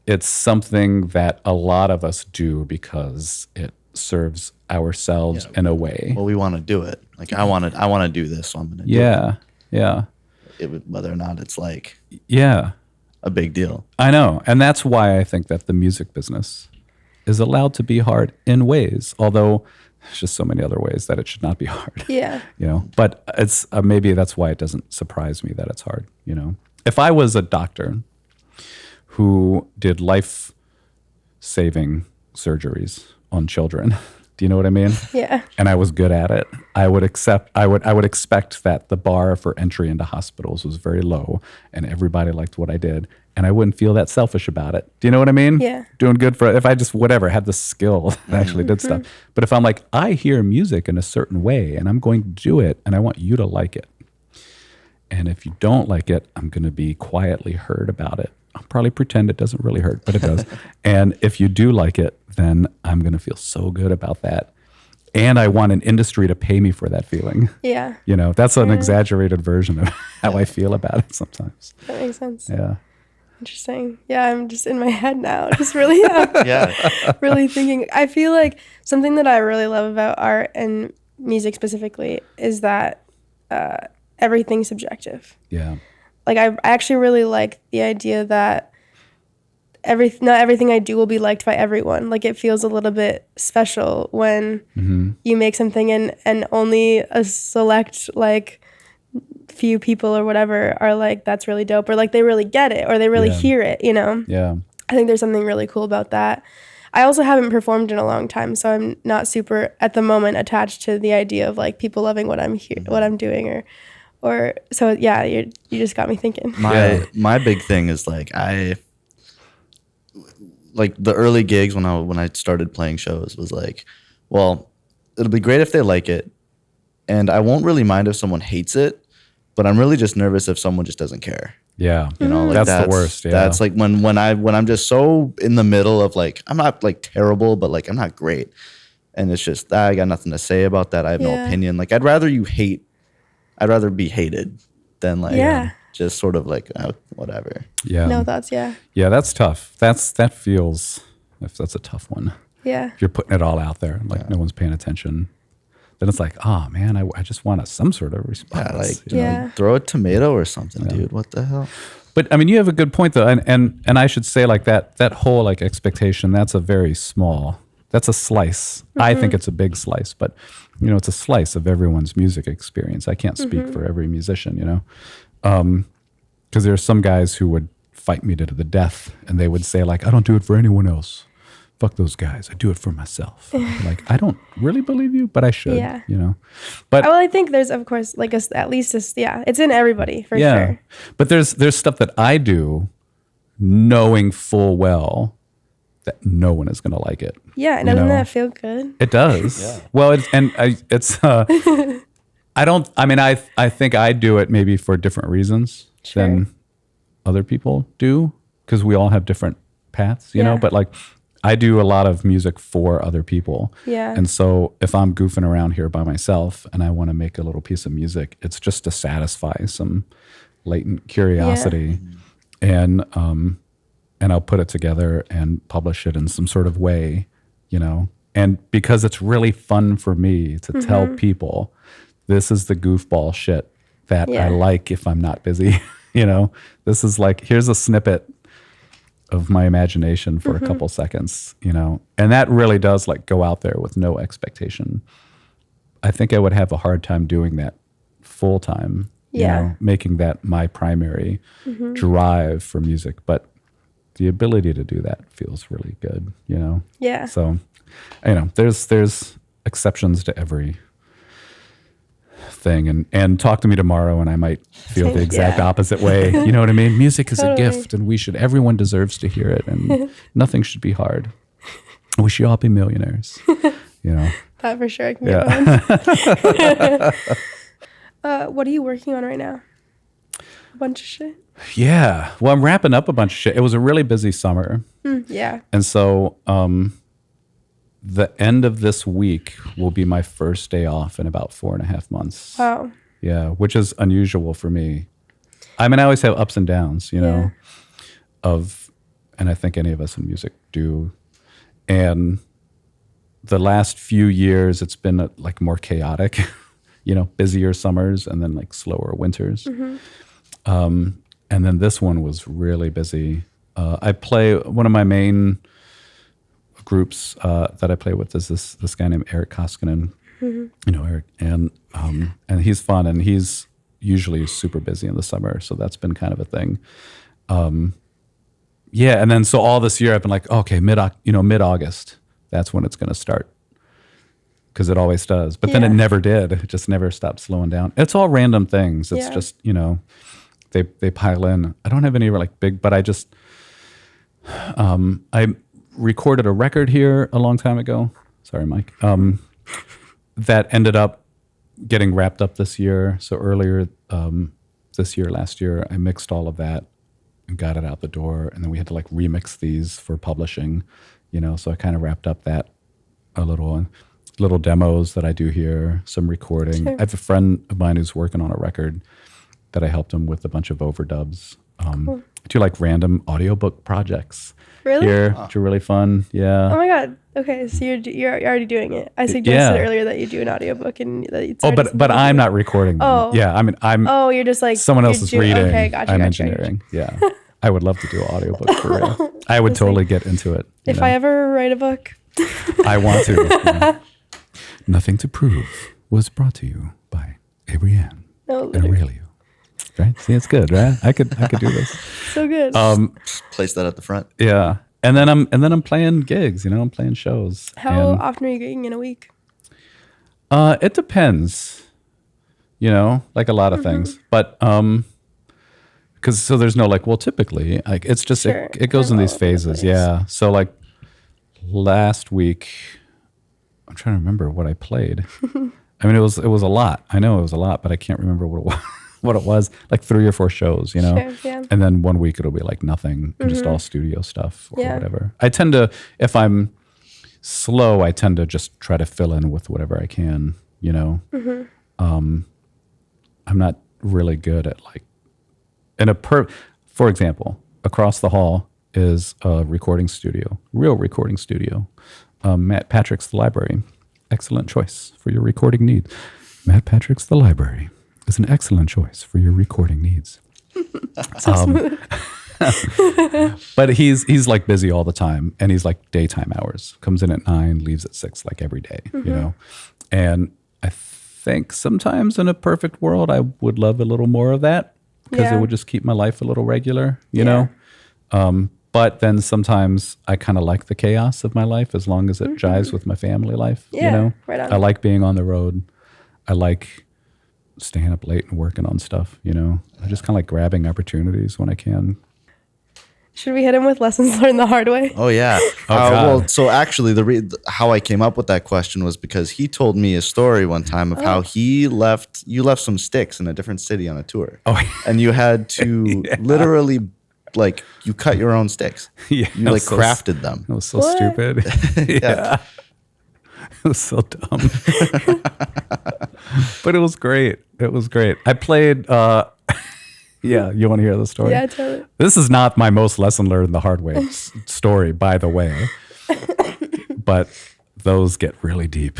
it's something that a lot of us do because it serves ourselves in a way. Well, we want to do it. Like, I want to do this, so I'm going to do it. Yeah. Whether or not it's like a big deal. I know. And that's why I think that the music business is allowed to be hard in ways, although there's just so many other ways that it should not be hard. Yeah. You know, but it's maybe that's why it doesn't surprise me that it's hard, you know. If I was a doctor who did life-saving surgeries on children, do you know what I mean? Yeah. And I was good at it, I would expect that the bar for entry into hospitals was very low, and everybody liked what I did, and I wouldn't feel that selfish about it. Do you know what I mean? Yeah. Mm-hmm. Doing good if I just had the skill and actually did stuff. But if I'm like, I hear music in a certain way, and I'm going to do it, and I want you to like it. And if you don't like it, I'm going to be quietly hurt about it. I'll probably pretend it doesn't really hurt, but it does. And if you do like it, then I'm going to feel so good about that. And I want an industry to pay me for that feeling. Yeah. You know, that's an exaggerated version of how I feel about it sometimes. That makes sense. Yeah. Interesting. Yeah, I'm just in my head now. Just really, really thinking. I feel like something that I really love about art and music specifically is that everything's subjective. Yeah. Like, I actually really like the idea that not everything I do will be liked by everyone. Like, it feels a little bit special when you make something and only a select, like, few people or whatever are like, that's really dope, or like they really get it, or they really hear it, you know? Yeah. I think there's something really cool about that. I also haven't performed in a long time, so I'm not super, at the moment, attached to the idea of like people loving what I'm what I'm doing, or so yeah, you just got me thinking. My big thing is like the early gigs when I started playing shows was like, well, it'll be great if they like it, and I won't really mind if someone hates it, but I'm really just nervous if someone just doesn't care. Yeah, you know, like that's the worst. Yeah, that's like when I'm just so in the middle of like, I'm not like terrible, but like I'm not great, and it's just I got nothing to say about that. I have no opinion. Like, I'd rather be hated than like just sort of like whatever. Yeah. No thoughts. Yeah, that's tough. That feels, if that's a tough one. Yeah. If you're putting it all out there, like no one's paying attention, then it's like, oh man, I just want some sort of response. Yeah, like throw a tomato or something, dude. What the hell? But I mean, you have a good point though, and I should say like that whole like expectation, that's a very small, that's a slice. I think it's a big slice, but you know, it's a slice of everyone's music experience. I can't speak for every musician, you know, because there are some guys who would fight me to the death, and they would say like, I don't do it for anyone else. Fuck those guys. I do it for myself. Like, I don't really believe you, but I should, you know. But well, I think there's, of course, like it's in everybody for sure. But there's stuff that I do knowing full well that no one is going to like it. Yeah, and doesn't that feel good? It does. Yeah. Well, I think I do it maybe for different reasons than other people do, because we all have different paths, you know, but like I do a lot of music for other people. Yeah. And so if I'm goofing around here by myself and I want to make a little piece of music, it's just to satisfy some latent curiosity. And I'll put it together and publish it in some sort of way, you know. And because it's really fun for me to tell people this is the goofball shit that I like if I'm not busy, you know. This is like, here's a snippet of my imagination for a couple seconds, you know. And that really does like go out there with no expectation. I think I would have a hard time doing that full time, you know, making that my primary drive for music. But the ability to do that feels really good, you know? Yeah. So, you know, there's exceptions to every thing. And talk to me tomorrow and I might feel the exact opposite way. You know what I mean? Music is a gift and everyone deserves to hear it, and nothing should be hard. We should all be millionaires, you know? That for sure. I can get behind. What are you working on right now? A bunch of shit? Yeah. Well, I'm wrapping up a bunch of shit. It was a really busy summer. Yeah. And so the end of this week will be my first day off in about 4.5 months. Wow. Yeah, which is unusual for me. I mean, I always have ups and downs, you know, and I think any of us in music do. And the last few years, it's been like more chaotic, you know, busier summers and then like slower winters. And then this one was really busy. I play, one of my main groups that I play with is this guy named Eric Koskinen. You know Eric, and he's fun, and he's usually super busy in the summer, so that's been kind of a thing. Yeah, and then so all this year I've been like, okay, mid-August, that's when it's going to start, because it always does. But then it never did. It just never stopped slowing down. It's all random things. It's just, you know, they pile in. I don't have any like big, but I just I recorded a record here a long time ago. Sorry, Mike. That ended up getting wrapped up this year. So earlier last year, I mixed all of that and got it out the door. And then we had to like remix these for publishing, you know, so I kind of wrapped up that a little demos that I do here, some recording. I have a friend of mine who's working on a record that I helped him with a bunch of overdubs. Cool. I do like random audiobook projects. Really? Here, which are really fun. Yeah. Oh my God. Okay, so you're already doing it. I suggested earlier that you do an audiobook and that you'd start. But I'm not recording them. Oh. Yeah, I mean I'm. Oh, you're just like someone else is reading. Okay, gotcha. I'm engineering. Yeah, I would love to do an audiobook for real. I would totally get into it. If I ever write a book, I want to. Yeah. Nothing to Prove was brought to you by Abrianne and Aurelio. Right? See, it's good, right? I could do this. So good. Place that at the front. Yeah. And then I'm playing gigs, you know, I'm playing shows. How often are you gigging in a week? It depends, you know, like a lot of things. But because so there's no like, well, typically, like it's just it goes in these phases. Yeah. So like last week, I'm trying to remember what I played. I mean, it was a lot. I know it was a lot, but I can't remember what it was. What it was, like 3 or 4 shows, you know? Sure, yeah. And then one week it'll be like nothing, and just all studio stuff or whatever. I tend to, if I'm slow, I tend to just try to fill in with whatever I can, you know? I'm not really good at like, for example, across the hall is a recording studio, real recording studio. Matt Patrick's The Library, excellent choice for your recording needs. Matt Patrick's The Library is an excellent choice for your recording needs. But he's like busy all the time, and he's like daytime hours. Comes in at 9, leaves at 6, like every day, you know? And I think sometimes in a perfect world, I would love a little more of that, because it would just keep my life a little regular, you know? But then sometimes I kind of like the chaos of my life as long as it jives with my family life, you know? Right on. I like being on the road. I like staying up late and working on stuff, you know? I just kind of like grabbing opportunities when I can. Should we hit him with lessons learned the hard way? Oh yeah. Well, so actually, how I came up with that question was because he told me a story one time of how you left some sticks in a different city on a tour. Oh, and you had to literally, like, you cut your own sticks. Yeah, you like crafted them. It was so stupid. Yeah. It was so dumb. But it was great. It was great. I played. Yeah, you want to hear the story? Yeah, totally. This is not my most lesson learned the hard way story, by the way. But those get really deep.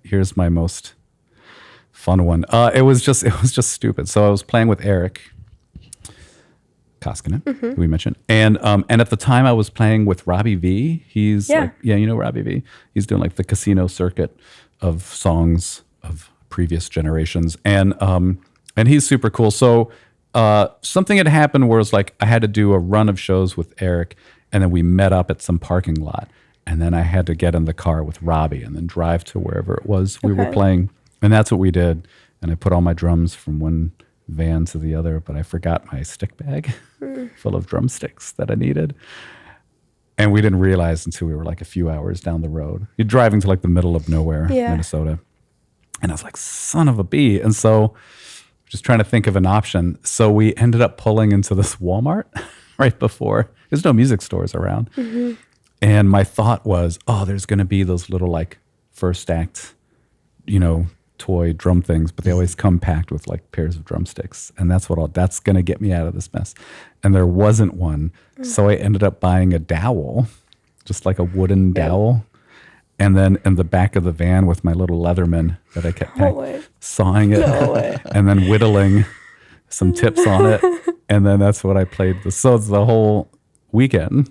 Here's my most fun one. It was just stupid. So I was playing with Eric Koskinen, who we mentioned, and at the time I was playing with Robbie V. He's you know Robbie V. He's doing like the casino circuit of songs of previous generations, and he's super cool. So something had happened where it's like I had to do a run of shows with Eric, and then we met up at some parking lot, and then I had to get in the car with Robbie and then drive to wherever it was we were playing, and that's what we did. And I put all my drums from one van to the other, but I forgot my stick bag full of drumsticks that I needed. And we didn't realize until we were like a few hours down the road. You're driving to like the middle of nowhere, Minnesota. And I was like, son of a bee. And so just trying to think of an option. So we ended up pulling into this Walmart right before. There's no music stores around. And my thought was, there's going to be those little like first act, toy drum things, but they always come packed with like pairs of drumsticks. And that's going to get me out of this mess. And there wasn't one. So I ended up buying a dowel, just like a wooden dowel. And then in the back of the van with my little Leatherman that I kept sawing it and then whittling some tips on it. And then that's what I played. So the whole weekend,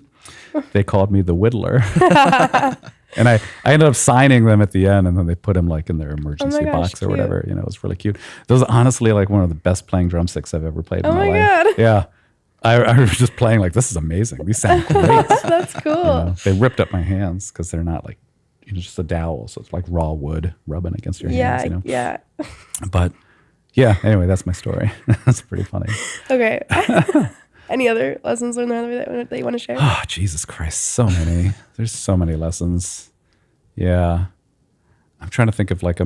they called me the Whittler. And I ended up signing them at the end, and then they put them like in their emergency box or whatever. It was really cute. Those are honestly like one of the best playing drumsticks I've ever played in my life. God. Yeah. I was just playing like, this is amazing. These sound great. That's cool. They ripped up my hands because they're not like, just a dowel. So it's like raw wood rubbing against your hands, Yeah. But yeah, anyway, that's my story. That's pretty funny. Okay. Any other lessons learned that you want to share? Oh, Jesus Christ. So many. There's so many lessons. Yeah. I'm trying to think of like a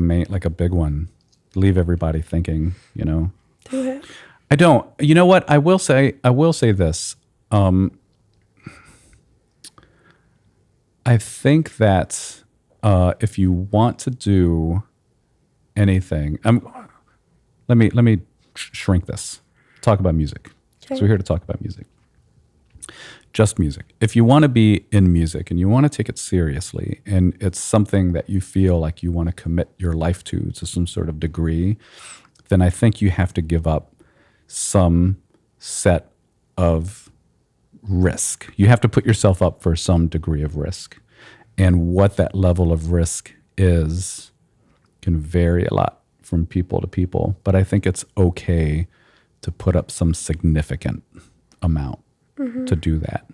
big one. Leave everybody thinking, Do it. I don't. You know what? I will say this. I think that if you want to do anything, let me shrink this. Talk about music. Okay. So we're here to talk about music. Just music. If you want to be in music and you want to take it seriously, and it's something that you feel like you want to commit your life to some sort of degree, then I think you have to give up some set of risk. You have to put yourself up for some degree of risk. And what that level of risk is can vary a lot from people to people. But I think it's okay to put up some significant amount to do that.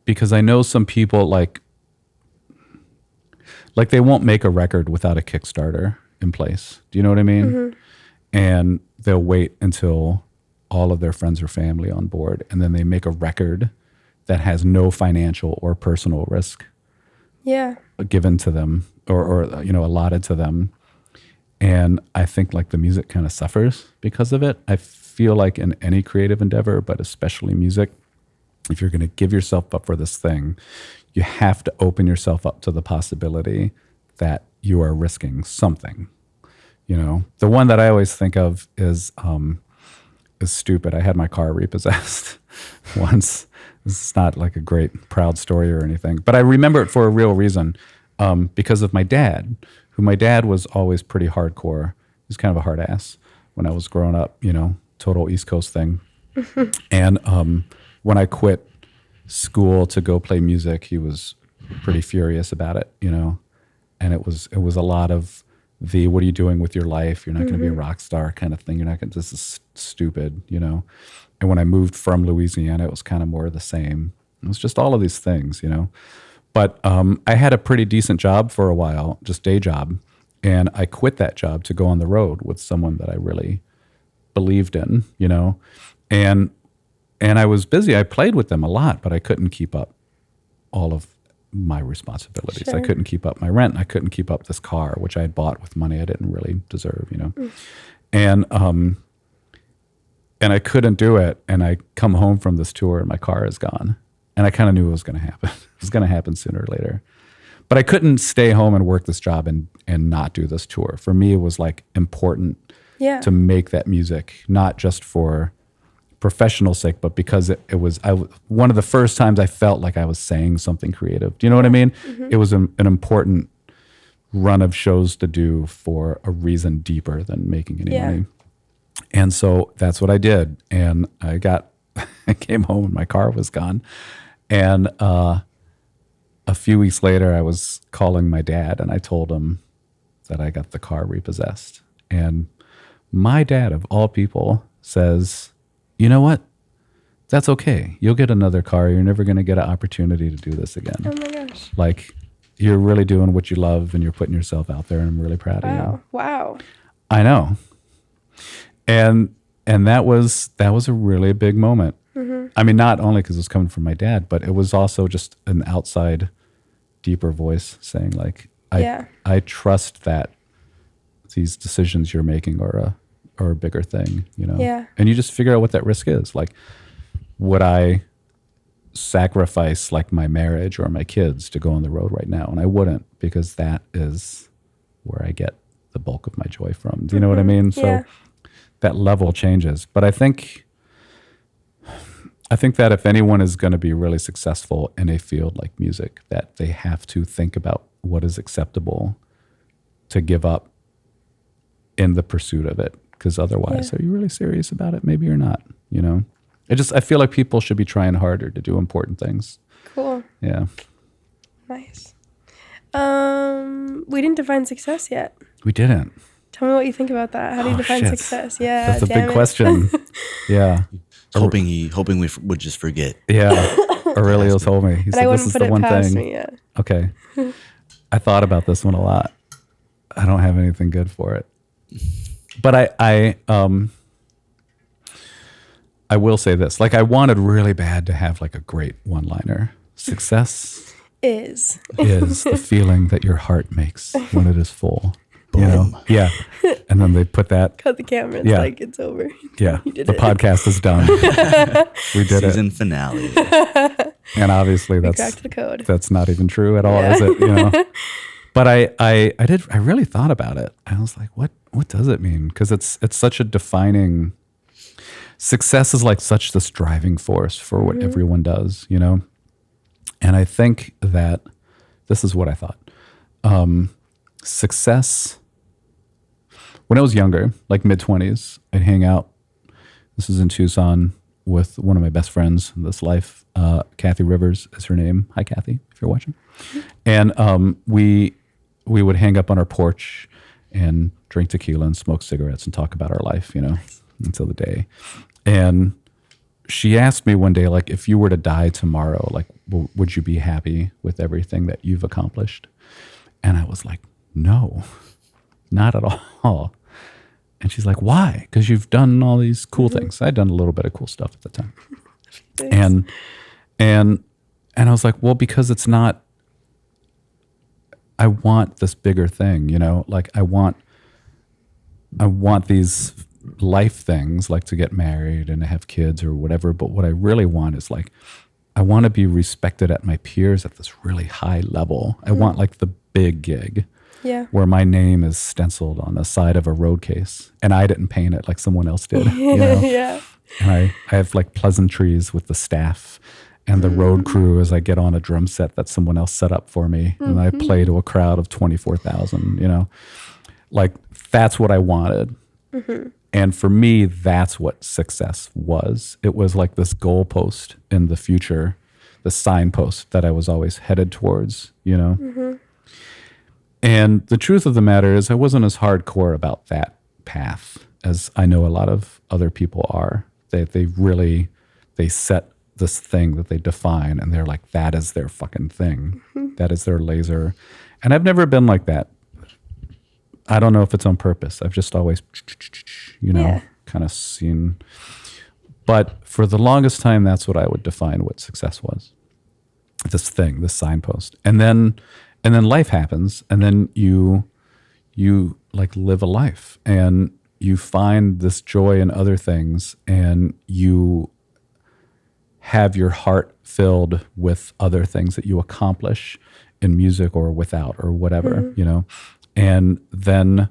Because I know some people like they won't make a record without a Kickstarter in place. Do you know what I mean? And they'll wait until all of their friends or family on board, and then they make a record that has no financial or personal risk given to them or allotted to them. And I think like the music kind of suffers because of it. I feel like in any creative endeavor, but especially music, if you're going to give yourself up for this thing, you have to open yourself up to the possibility that you are risking something. The one that I always think of is stupid. I had my car repossessed once. This is not like a great proud story or anything, but I remember it for a real reason, because of my dad, who my dad was always pretty hardcore. He was kind of a hard ass when I was growing up, total East Coast thing. And when I quit school to go play music, he was pretty furious about it, and it was a lot of the, what are you doing with your life? You're not going to be a rock star kind of thing. You're not going to, this is stupid, And when I moved from Louisiana, it was kind of more of the same. It was just all of these things, But I had a pretty decent job for a while, just day job. And I quit that job to go on the road with someone that I really believed in, And I was busy. I played with them a lot, but I couldn't keep up all of my responsibilities. Sure. I couldn't keep up my rent. I couldn't keep up this car, which I had bought with money I didn't really deserve, you know. And I couldn't do it. And I come home from this tour and my car is gone. And I kind of knew it was going to happen. It was going to happen sooner or later. But I couldn't stay home and work this job and not do this tour. For me, it was like important to make that music, not just for professional sake, but because it was one of the first times I felt like I was saying something creative. Do you know what I mean? It was an important run of shows to do for a reason deeper than making any money. And so that's what I did. And I came home and my car was gone. And a few weeks later, I was calling my dad and I told him that I got the car repossessed. And my dad, of all people, says, you know what? That's okay. You'll get another car. You're never going to get an opportunity to do this again. Oh my gosh. Like, you're really doing what you love and you're putting yourself out there. And I'm really proud of you. Wow. I know. And that was a really big moment. I mean, not only because it was coming from my dad, but it was also just an outside, deeper voice saying, like, I trust that these decisions you're making are a bigger thing, you know? Yeah. And you just figure out what that risk is. Like, would I sacrifice like my marriage or my kids to go on the road right now? And I wouldn't, because that is where I get the bulk of my joy from. Do you know what I mean? So that level changes. But I think that if anyone is going to be really successful in a field like music, that they have to think about what is acceptable to give up in the pursuit of it. Because otherwise, are you really serious about it? Maybe you're not, you know? I feel like people should be trying harder to do important things. Cool. Yeah. Nice. We didn't define success yet. We didn't. Tell me what you think about that. How do you define success? Yeah, that's a big question. Yeah. Hoping we would just forget. Yeah. Aurelio told me. He said, this is the one thing. Me, yeah. Okay. I thought about this one a lot. I don't have anything good for it. But I will say this. Like, I wanted really bad to have like a great one-liner. Success is the feeling that your heart makes when it is full. Boom. You know? Yeah. And then they put that. Cut the camera. It's like, it's over. Yeah. You did the it. podcast is done. We did Season finale. And obviously we cracked the code. That's not even true at all, is it? You know? But I really thought about it. I was like, what does it mean? Because it's such a defining, success is like such this driving force for what everyone does, you know? And I think that this is what I thought. Success, when I was younger, like mid-20s, I'd hang out. This is in Tucson with one of my best friends in this life. Kathy Rivers is her name. Hi, Kathy, if you're watching. And we would hang up on our porch and drink tequila and smoke cigarettes and talk about our life, you know, until the day. And she asked me one day, like, if you were to die tomorrow, like, would you be happy with everything that you've accomplished? And I was like, no, not at all. And she's like, why? Because you've done all these cool things. I'd done a little bit of cool stuff at the time. And I was like, well, because it's not, I want this bigger thing, you know, like I want these life things, like to get married and to have kids or whatever. But what I really want is like, I want to be respected at my peers at this really high level. I want like the big gig. Yeah. Where my name is stenciled on the side of a road case and I didn't paint it like someone else did. You know? Yeah. And I have like pleasantries with the staff and the road crew as I get on a drum set that someone else set up for me. And I play to a crowd of 24,000, you know, like that's what I wanted. And for me, that's what success was. It was like this goalpost in the future, the signpost that I was always headed towards, you know? And the truth of the matter is I wasn't as hardcore about that path as I know a lot of other people are. They set this thing that they define and they're like, that is their fucking thing. That is their laser. And I've never been like that. I don't know if it's on purpose. I've just always, you know, kind of seen. But for the longest time, that's what I would define what success was. This thing, this signpost. And then life happens, and then you like live a life, and you find this joy in other things, and you have your heart filled with other things that you accomplish in music or without or whatever, you know. And then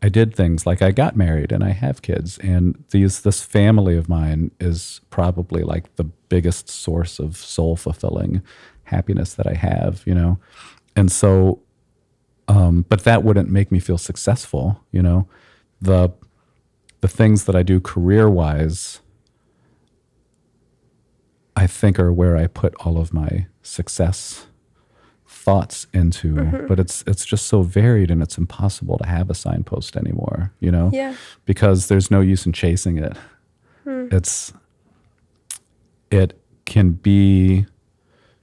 I did things like I got married and I have kids, and this family of mine is probably like the biggest source of soul fulfilling happiness that I have, you know. And so but that wouldn't make me feel successful, you know. The things that I do career-wise, I think, are where I put all of my success thoughts into. But it's just so varied, and it's impossible to have a signpost anymore, you know. Yeah. Because there's no use in chasing it. It can be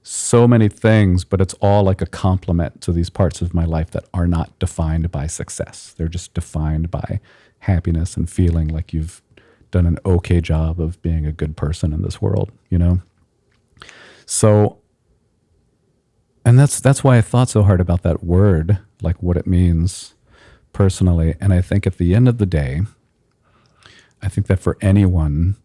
so many things, but it's all like a complement to these parts of my life that are not defined by success. They're just defined by happiness and feeling like you've done an okay job of being a good person in this world, you know? So, and that's why I thought so hard about that word, like what it means personally. And I think at the end of the day, I think that for anyone,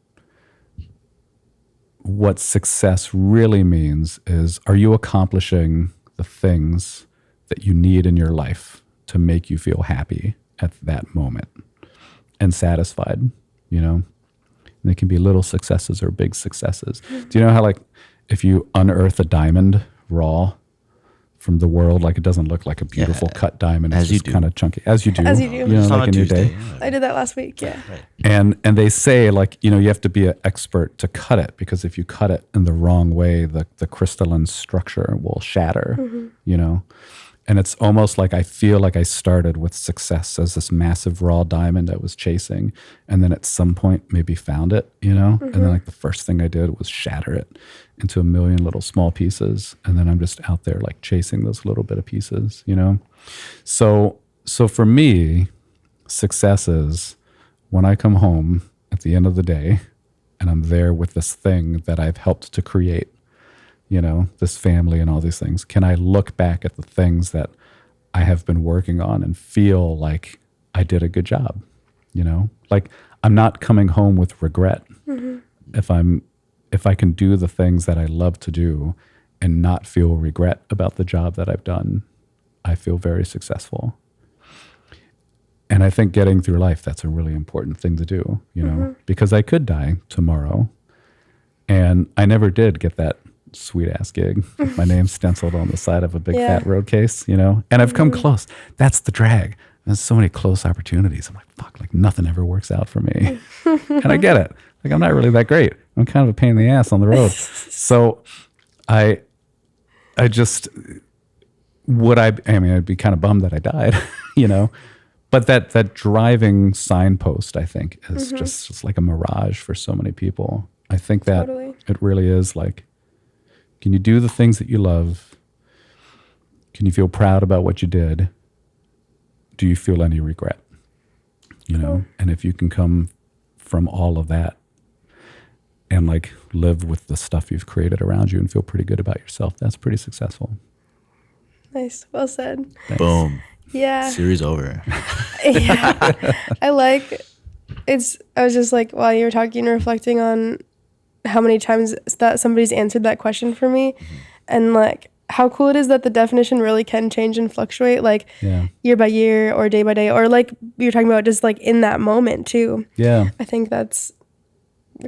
what success really means is, are you accomplishing the things that you need in your life to make you feel happy at that moment and satisfied, you know? And they can be little successes or big successes. Do you know how, like, if you unearth a diamond raw from the world, like, it doesn't look like a beautiful cut diamond. It's just kind of chunky. As you do. As you do. You know, like in your day. I did that last week, yeah. Right. And they say, like, you know, you have to be an expert to cut it, because if you cut it in the wrong way, the crystalline structure will shatter, you know? And it's almost like I feel like I started with success as this massive raw diamond I was chasing, and then at some point maybe found it, you know? And then, like, the first thing I did was shatter it into a million little small pieces, and then I'm just out there like chasing those little bit of pieces, you know? So for me, success is when I come home at the end of the day and I'm there with this thing that I've helped to create, you know, this family and all these things. Can I look back at the things that I have been working on and feel like I did a good job, you know? Like, I'm not coming home with regret. If I can do the things that I love to do and not feel regret about the job that I've done, I feel very successful. And I think getting through life, that's a really important thing to do, you know, because I could die tomorrow. And I never did get that sweet ass gig with my name stenciled on the side of a big fat road case, you know, and I've come close. That's the drag. There's so many close opportunities. I'm like, fuck, like nothing ever works out for me. And I get it. Like, I'm not really that great. I'm kind of a pain in the ass on the road. So I just, I'd be kind of bummed that I died, you know, but that driving signpost, I think, is just like a mirage for so many people. I think that it really is like, can you do the things that you love? Can you feel proud about what you did? Do you feel any regret? You know, and if you can come from all of that and like live with the stuff you've created around you and feel pretty good about yourself, that's pretty successful. Nice. Well said. Thanks. Boom. Yeah. Series over. Yeah. I was just like, while you were talking, reflecting on how many times that somebody's answered that question for me, and like how cool it is that the definition really can change and fluctuate, like year by year or day by day, or like you're talking about just like in that moment too. Yeah. I think that's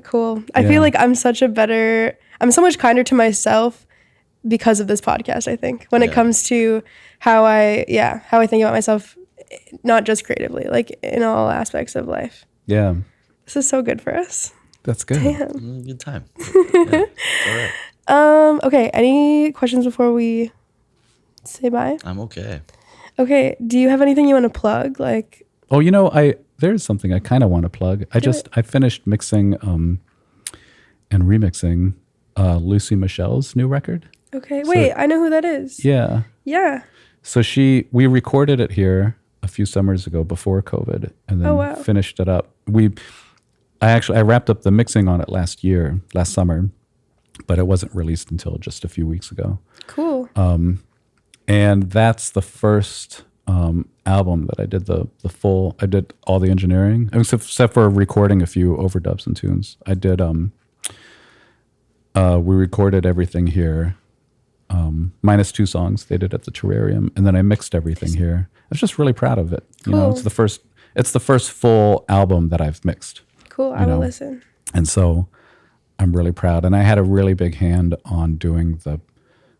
cool. I feel like I'm so much kinder to myself because of this podcast, I think, when it comes to how I think about myself, not just creatively, like in all aspects of life. Yeah. This is so good for us. That's good. Damn. Good time. Yeah, all right. Okay, any questions before we say bye? I'm okay. Okay, do you have anything you want to plug? Like, oh, you know, there's something I kind of want to plug. I finished mixing and remixing Lucy Michelle's new record. Okay, wait, I know who that is. Yeah. Yeah. So we recorded it here a few summers ago before COVID, and then finished it up. I wrapped up the mixing on it last summer, but it wasn't released until just a few weeks ago. Cool. And that's the first album that I did I did all the engineering, except for recording a few overdubs and tunes. I did, we recorded everything here, minus 2 songs they did at the Terrarium, and then I mixed everything here. I was just really proud of it. Cool. You know, it's the first full album that I've mixed. Cool, I will listen. And so I'm really proud. And I had a really big hand on doing the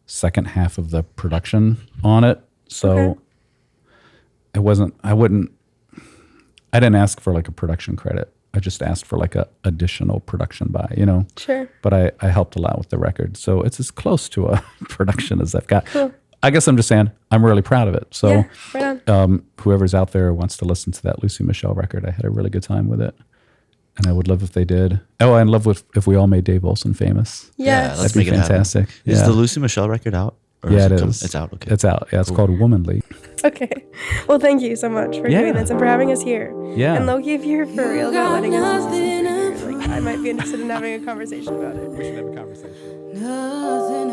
second half of the production on it. So I didn't ask for like a production credit. I just asked for like a additional production by, Sure. But I helped a lot with the record. So it's as close to a production as I've got. Cool. I guess I'm just saying I'm really proud of it. So yeah, right on. Whoever's out there wants to listen to that Lucy Michelle record, I had a really good time with it. And I would love if they did. Oh, I'd love if we all made Dave Olson famous. Yes. Let's That'd make be fantastic. It Is the Lucy Michelle record out? Or Yeah, it is. It's out. Okay. It's out. Yeah, it's called Womanly. Okay. Well, thank you so much for doing this and for having us here. Yeah. And Loki, if you're for real about letting us listen to it, I might be interested in having a conversation about it. We should have a conversation. Nothing